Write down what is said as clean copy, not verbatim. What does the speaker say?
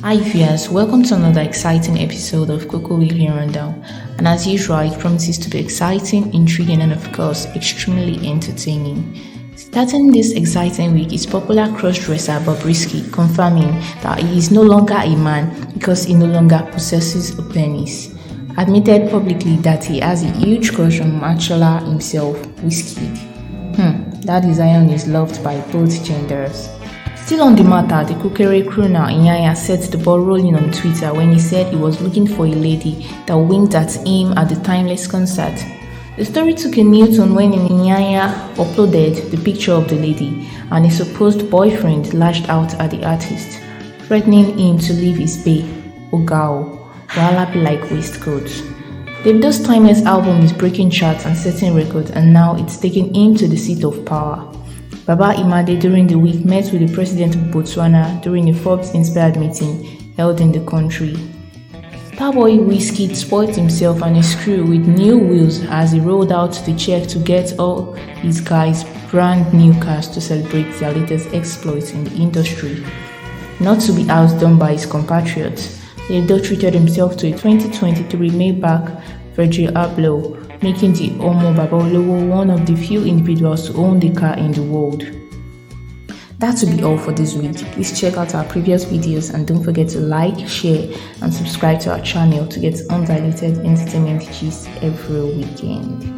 Hi viewers, welcome to another exciting episode of KOKO Weekly Rundown. And as usual, it promises to be exciting, intriguing, and of course, extremely entertaining. Starting this exciting week is popular cross-dresser Bobrisky confirming that he is no longer a man because he no longer possesses a penis. Admitted publicly that he has a huge crush on Machola himself, wizkid. That iyanya is loved by both genders. Still on the matter, the Kukere crooner Iyanya set the ball rolling on Twitter when he said he was looking for a lady that winked at him at the Timeless concert. The story took a new turn when Iyanya uploaded the picture of the lady and his supposed boyfriend lashed out at the artist, threatening him to leave his bae, Ogao, wahala be like waistcoats. Davido's Timeless album is breaking charts and setting records, and now it's taking him to the seat of power. Baba Imade during the week met with the president of Botswana during a Forbes-inspired meeting held in the country. Starboy wizkid spoiled himself and his crew with new wheels as he rolled out the check to get all his guys brand new cars to celebrate their latest exploits in the industry. Not to be outdone by his compatriots, Davido treated himself to a 2023 Maybach Virgil Abloh, making the Omo Babalowo one of the few individuals to own the car in the world. That will be all for this week. Please check out our previous videos and don't forget to like, share and subscribe to our channel to get undiluted entertainment gist every weekend.